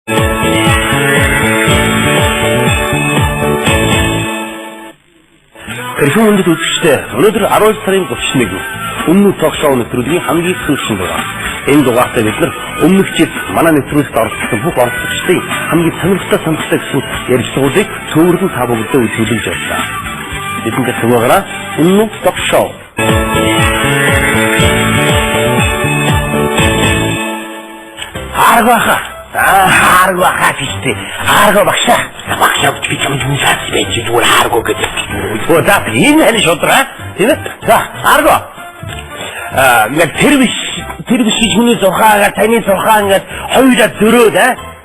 Хэрхэн өндөд үзэгчтэй өнөөдөр 12 сарын 31 өмнөх ток-шоу нэвтрүүлгийн хамгийн сүүлчийн дугаар. Энэ дугаартай бид нар өмнөх жил манай нэвтрүүлэгт оролцсон бүх оролцогчдын хамгийн сонирхолтой гэсэн ярилцлагуудыг цөөхөн та бүхэндээ үзүүлж явлаа. Бидэнтэй цугаараа өмнөх ток-шоу. Арга хаачихтэй. Арга багшаа. Багшаа би ч юм шат байж зүгээр арга гэдэг. За энэ хань шудраа. Тийм ээ. За арга. Ингээд тэр биш хүний зурхаагаар таны зурхаа ингээд хоёулаа зөрөөд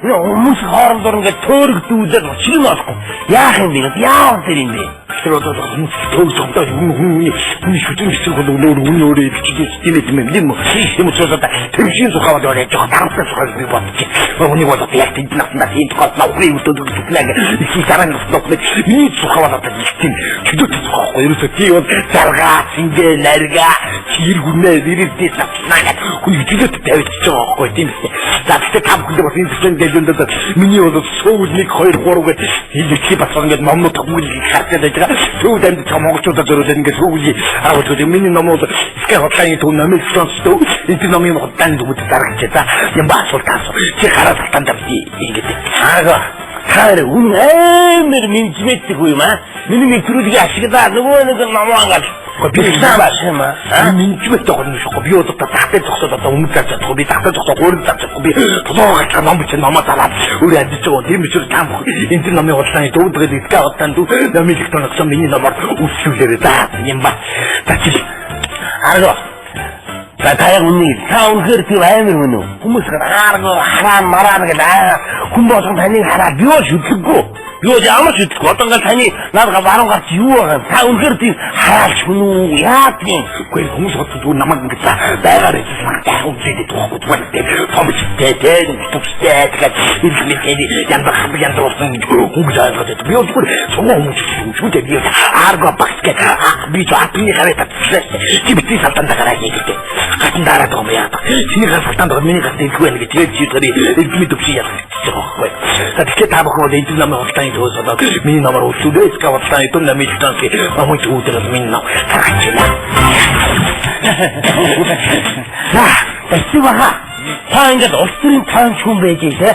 хүмүүс хоорондоо ингээд төөрөгдүүлээд учрыг олохгүй. Яах юм бэ? Яавал тэр юм бэ? Тэр одоо хүмүүс төөрөгдөө хүний шүтэн хэсэг бол өөрөө идчихсэн юм юм уу? Тийм учраас тэр шиг зурхаа бол яаж таамтай зурхаа би бодчих. Өнийг бол яг тийм насна тийм тохиол нохрын өдөөд төглээг их саран нөхдөг. Миний зурхаа бол одоо тийм чөлөөт зурхаа байхгүй. Ерөөсөө тийм бол заргаа, сингээ, нарга, чир гүнээ нэрэлдээ савчнаа. Хүний чөлөөт тавьчих байгаа байхгүй тийм ээ. За тэгтээ та бүхэнд бас энэ зүйл гэлэндээ миний бол сүүл 1 2 3 гэж хэлчих бас ингээд номнууд төгмөл харагдаад байгаа. Сүүл амьд монголчуудад зөрүүлээд ингээд сүүлийн аргууд миний номууд скай хотлын төв номыг сонсдог. Энэ номын хотлын төв дарагч за юм баасуул таас. Чи хараад тандаа ингээд Хааре үн амар менежменттэй юм аа. Миний нэвтрүүлгийн ашиглаа нөгөө нэг номоонгаад би саашма. Менежмент тоглоно шүү. Би одоо тахтай зогсоод одоо өмнө цааш чадахгүй. Би тахтай зогсоод өөрөө чадахгүй. Би толгойгоо ном бичээ номоо залаад өөрөө адиж байгаа. Тийм учраас таам энэ номын худлааны дүүдгээд иска хотлын төв номын электроногсон миний номоор үсвэлээрээ за юм ба. За чи арга За таяг үннийг та үнэхээр тийм амар мөн үү? Хүмүүс хараа мараа гэдэг хүн болгон таныг хараад би бол шүтлэггүй. Би бол ямар шүтлэхгүй. Одоо ингээд таны наадга баруун гарч юу байгаа юм? Та үнэхээр тийм хараалч хүн үү? Яа тийм? Үгүй хүмүүс бодсон намайг ингээд байгаар ажиллах үгтэй тохиолдож байна. Томчтой төвчтэй тэгээд иргэнэний яндар болсон хүмүүс ойлгоод би бол сумаа хүмүүстэй би арга багсгээ би заатны хараад татчихлаа. Чи бити салтанда гараа хийхдээ. Гатын дараад байгаа юм яа. Чиний гар салтанд байгаа миний гартыг ирэх байх гэж тэгээд чи тэрий иргэн төвшин яах гэж байгаа байхгүй. За тэгэхээр та бүхэн бол энэ намайг хултааны төвөөс одоо миний намаар өсвөлөөс гавтааны төв намайг таньки амын төвөөс миний нам тарахчихлаа. Тэсвэха та ингээд улсын таан хүн байж те.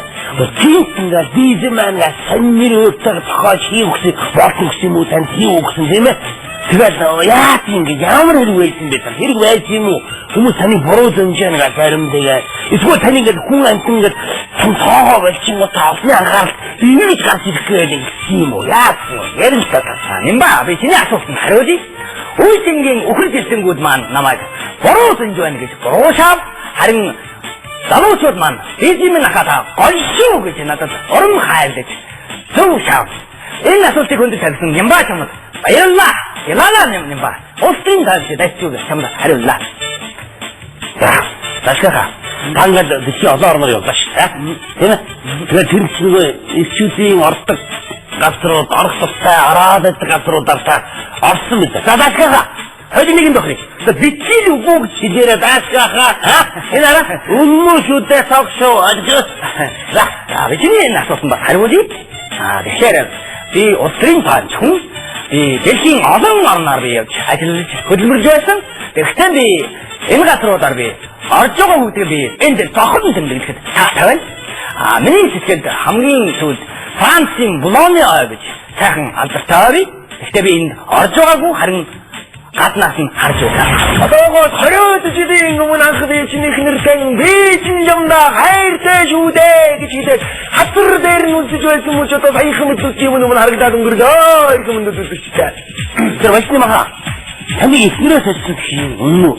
Тийм ингээд дизманга саннэр өөртөө тохиож хийх гэсэн юм уу тань хийх гэсэн тийм ээ. Тэгээд яа тийм ямар хэрэг байсан бэ? Хэрэг байж юм уу? Хүмүүс таны буруу зэмжээнгээ баримтайгаа эсвэл таны ингээд хүн амт ингээд цонхоо болчихгоо таасны анхаарал ингэж гарч ирэх гэдэг юм уу? Яасан? Ярил татсан. Юм ба би чиний асуултанд хариулъя. Үйлдэнгийн өхөр жилтэнгүүд маань намайг буруу зэмж байна гэж буруушаад харин залуучууд маань эзэмэн хатаа голшоо гэж надад урам хайрлаж зөв шав. Энэ асуултыг хүнд тавьсан юм ба чамд баярлалаа. Ялаа юм ба. Улсын тааш дэвчүүг чамд хариуллаа. За, ташгаа. Тангад дэвчээ олон орноор явлаа шүү. Тийм ээ. Тэгээд тэр чинь ичүүдийн ордог газрууд, орох тустай, ороод байдаг газруудаар та орсон мэт. За, ташгаа. Хойд нэг юм дохрыг. Бичил үгүй гэж хэлээрээ ташгаа. Энэ араа өмнө шүдээ согшоо ажигс. За, бичний энэ асуусан ба хариулъя. Тэгэхээр би улсын тааш хүн дэлхийн олон орноор би явж ажиллаж хөдөлмөрлж байсан. Тэгэхдээ би энэ газруудаар би орж байгаа хүмүүсийг би энд зохион тэмдэглэхэд тавина. Миний сэтгэлд хамгийн сүүлд Францын Булоны ой гэж сайхан алдартай. Тэгэхдээ би энд орж байгаагүй харин гаднаас нь харж байна. Одоо 20 жилийн өмнө анх би чиний нэртэн би чинь юмдаа хайртай шүү дээ гэж хэлээд хатар дээр нь үлдэж байсан юм уу ч одоо саяхан мэдүүлсэн юм өмнө харагдаад өнгөрлөө их юм дэвчээ. Тэр βασны маха. Таны ихнэрээс очсон чинь үнэн үү?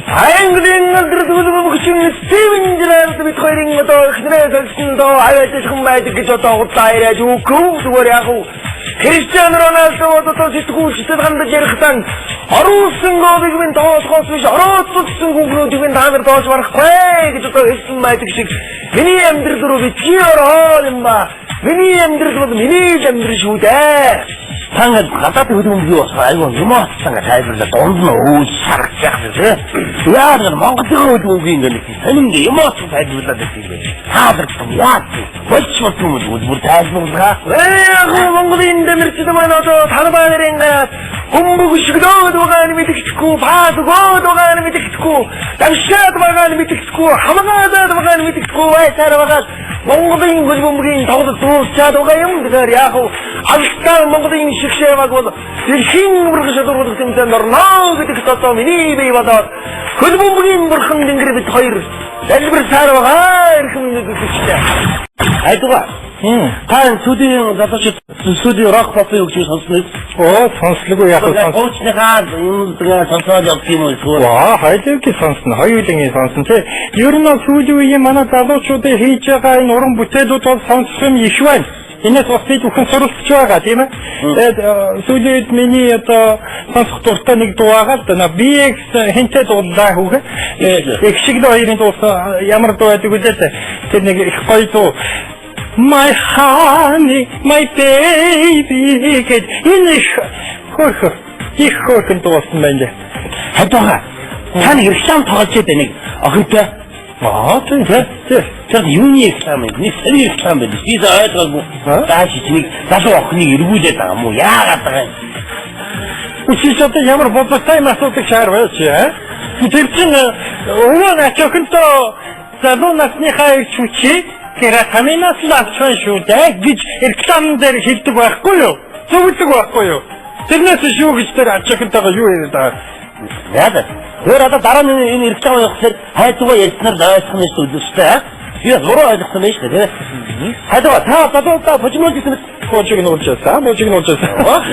Английн өдрөдөө бүхчин Стивен Джерард бид хоёрын одоо ихнэрээс очсон доо аваад хүн байдаг гэж одоо удаа ирээд үгүй зүгээр яг уу Криштиано Роналдо одоо сэтгүүлчдэд хандаж ярихдаа оруулсан гоолыг минь тоосгоос биш орооцсон хүүхдүүдийг минь та нар тоос барахгүй гэж одоо хэлсэн байдаг шиг миний амьдрал руу би чи ороо юм ба миний амьдрал бол миний л амьдрал шүү дээ. Та ингээд гадаад хөдөлмөрийн бас айгүй юм аацсан тайлбарлаа дунд нь өөж шаргаж яах вэ? Яа нэг Монголын хөдөлмөрийн ингээд сонин юм аацсан тайлбарлаад байсан юм. Таалагдсан яа чи болч хөдөлмөр тайлбарлаа. Яг Монголын дэмэрчд маань одоо талбайрын гад humbugushigdood wagaan midikku paadgood wagaan midikku damshaad wagaan midikku hamagaadaad wagaan midikku waysaar wagaan Mongoлийн хөдөлмөрийн тоглолт дуусчаад байгаа юм гэхээр яг алстаа Монголын шигшээг бол дэлхийн бүргэж шалгуулах юмсан норноо гэдэг тоо миний бие бодоод хөдөлмөрийн бурхан дэнгэр бид хоёр залбирсаар байгаа эрхэм мэдээлэлтэй. Айдгаа. Тань сүдийн залуучууд сүдийн рок попын хөгжмийг сонсноо. Сонслогоо яг сонсныхаа юм тэгээ сонсоод явах юм уу? Хайлагч сонсно. Хоёулангийн сонсон тий. Ер нь сүүлийн үеийн манай залуучуудын хийж байгаа энэ уран бүтээлүүд бол сонсох юм иш байна. Энэс бас бид бүхэн суралцж байгаа тийм ээ. Тэгээд сүүлийн үед миний одоо сонсох дуртай нэг дуу байгаа л да. BX хинтээ дуулаа хүүгээ. Их шиг л хоёрын дуу ямар дуу байдаг вэ? Тэр нэг их гоё дуу. My honey, my baby гэд энэ их хөрхөн дуусан байна. Хадгаа. Та нэг реклам тоглож байдаг нэг охинтой. Тэр юуны реклам юм? Нэг сэрийн реклам байдаг. Би ойлгоогүй. Дааш чинь залуу охиныг эргүүлээд байгаа юм уу? Яагаад байгаа юм? Үчиж одоо ямар бодлоготой юм асуудаг шаар байж аа? Тэр чинь өвөө ачаахынтой залуу насныхаа хүчи тэр хаминаас л авсан шүү дээ гэж реклам дээр хэлдэг байхгүй юу? Зөвлөдөг байхгүй юу? Тэрнээс шүү гэж тэр ачаахынтайгаа юу яриад байгаа? Яа. Тэр одоо дараа нь энэ реклам явахаар хайцгаа ярьснаар ойлгох нь шүү дээ. Я зураг ойлгосон юм шүү дээ. Хайдгаа та божигнуулж ирсэн божигнуулжсан.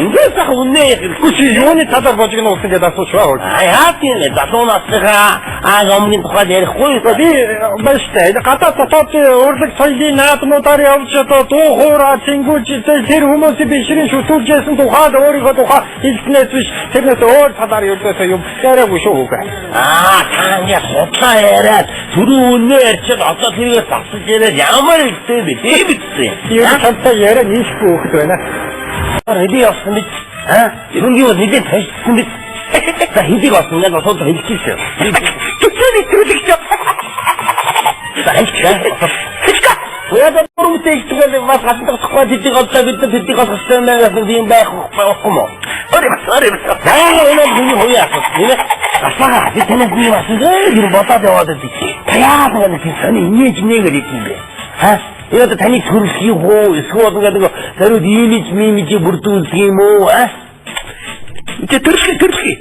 Ингээд сах үнэ хүчи юуны талаар божигнуулсан гэдэг асууж байгаа. Яа тийм ээ залуу насныхаа өмнгийн тухай ярихгүй. Би баштай гадаад дотоод урлаг соёлын наадмуудаар явж одоо дуу хоороо цэнгүүж тэр хүмүүсийн бишрийн шүтүүлжсэн тухайд өөрийнхөө тухай хэлснээс биш тэрнээс өөр талаар юусаа юм яриаггүй шүү. Таня хотлоо яриад түрүү үнэ ярьчихад одоо тэрийг засаж яриад ямар ихтэй бэ? Дэвидтэй. Юу тантай яриа нийлэхгүй хөөх байна. Хэдий явсан биз? Ерөнхий бол нэгэн таньсан биз? За хэдий болсон яг асуудал хэлчихсэн. Төсөөний төрөлгч. За хэлчихээ. Яа да бүрмтэй ихтгэл бас гаддаг тухай хэдий голцоо бид хэдий голцох юм байхгүй юм уу? Орой. Энэ миний хөөе асуу. Нэ асаа би танаас нэг асуу. Тэр бодоод яваад байдаг. Яа нэг сони инээж нэгээр юм бэ? Яг таны төрөлхий хөө эсвэл нэг зариуд имиж бүрдүүлдэг юм уу? Тэ төрөлхий.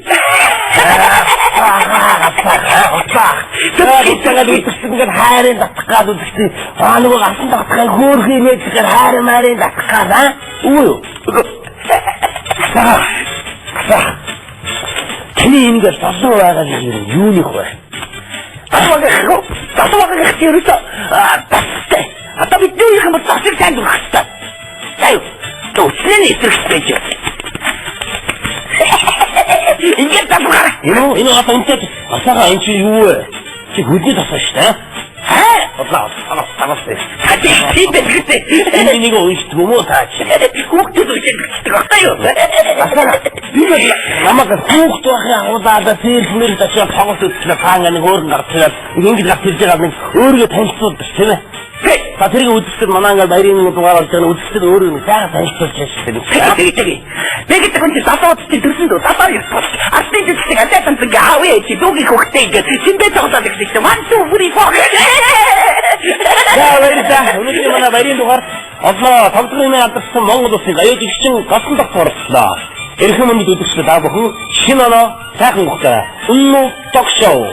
Тэтгэж үтсэнгэр хайрын татах гад үтсээ. Нэг асан татахын хөөрхий нээхээр хайрын марын татах гад уу? Тэний ингээд засуу байгаа юм юуних вэ? Асуугаа хэрэг тастай. Одоо бид юу юм засаг сайн дурах хэрэгтэй. Заяа. Төслийн эсрэгтэй. Ингээд тасгаар. Энэ одоо энэ асаага энэ чи юу вэ? Чи хөдөө тасаа шүү дээ. Таваас. Хатээ. Энэ нэг уншдаг юм уу таач? Хүүхдүүд уншдаг багтаа юу? Асаага. Би намайг хүүхд байхын агуулаад тэрхмэр тачаа тоглолт үзлээ хаана нэг өөр гарцгаад ингэж гарч ирж байгаа нэг өөрийгөө танилцуулдаг тийм ээ. Та тэрийг үзэхэд манай ингээд баярын дугаар болж байгаа үзэхэд өөрөө нэг сайхан танилцуулж байгаа шүү дээ. Тэгээд хүн чинь залуучдын төрсөнд залуу юм. Артист гэдэг ажаатан зэрэг аавь чи дүүгийн хөхтэй ингээд чинбэ тоглоод ирсэн. 1 2 3 4. Яа өнөөдөр манай баярын дугаар олноо тавтгын алдарсан Монгол улсын аюул гүшин гасан дах турлаа. Эрхэм мэнд үзэгчдээ та бүхэн шинэ оноо сайхан ухтаа. Үнэн ток шоу